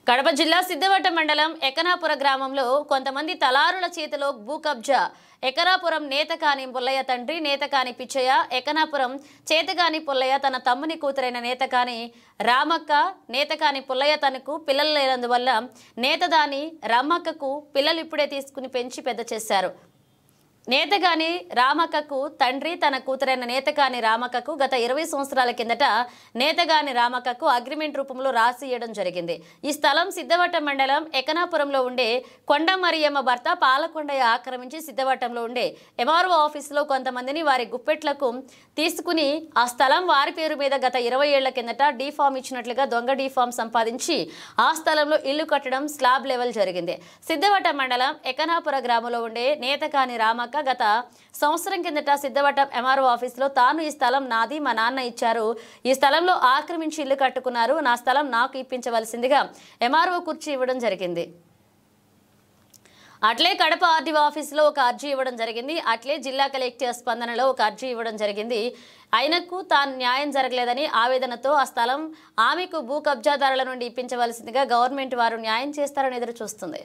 కడప జిల్లా సిద్ధవటం మండలం ఎకనాపుర గ్రామంలో కొంతమంది తలారుల చేతిలో భూ కబ్జా. ఎకనాపురం నేతకాని పుల్లయ్య తండ్రి నేతకాని పిచ్చయ్య, ఎకనాపురం చేతగాని పుల్లయ్య తన తమ్ముని కూతురైన నేతకాని రామక్క. నేతకాని పుల్లయ్య తనకు పిల్లలు లేనందువల్ల నేతదాని రామక్కకు పిల్లలు ఇప్పుడే తీసుకుని పెంచి పెద్ద చేశారు. నేతగాని రామక్కకు తండ్రి తన కూతురైన నేతగాని రామక్కకు గత 20 సంవత్సరాల కిందట నేతగాని రామక్కకు అగ్రిమెంట్ రూపంలో రాసి ఇవ్వడం జరిగింది. ఈ స్థలం సిద్ధవటం మండలం ఎకనాపురంలో ఉండే కొండ మరియమ్మ భర్త పాలకొండయ్య ఆక్రమించి సిద్ధవటంలో ఉండే ఎంఆర్ఓ ఆఫీసులో కొంతమందిని వారి గుప్పెట్లకు తీసుకుని ఆ స్థలం వారి పేరు మీద గత 20 ఏళ్ల కిందట డీఫామ్ ఇచ్చినట్లుగా దొంగ డీఫామ్ సంపాదించి ఆ స్థలంలో ఇల్లు కట్టడం స్లాబ్ లెవెల్ జరిగింది. సిద్ధవటం మండలం ఎకనాపుర గ్రామంలో ఉండే నేతకాని రామక్క గత సంవత్సరం కిందట సిద్ధవటం ఎంఆర్ఓ ఆఫీసులో తాను ఈ స్థలం నాది, మా నాన్న ఇచ్చారు, ఈ స్థలంలో ఆక్రమించి ఇల్లు కట్టుకున్నారు, నా స్థలం నాకు ఇప్పించవలసిందిగా ఎంఆర్ఓ కుర్చీ ఇవ్వడం జరిగింది. అట్లే కడప ఆర్డీఓ ఆఫీసులో ఒక అర్జీ ఇవ్వడం జరిగింది. అట్లే జిల్లా కలెక్టర్ స్పందనలో ఒక అర్జీ ఇవ్వడం జరిగింది. ఆయనకు తాను న్యాయం జరగలేదని ఆవేదనతో ఆ స్థలం ఆమెకు భూ కబ్జాదారుల నుండి ఇప్పించవలసిందిగా గవర్నమెంట్ వారు న్యాయం చేస్తారని ఎదురు చూస్తుంది.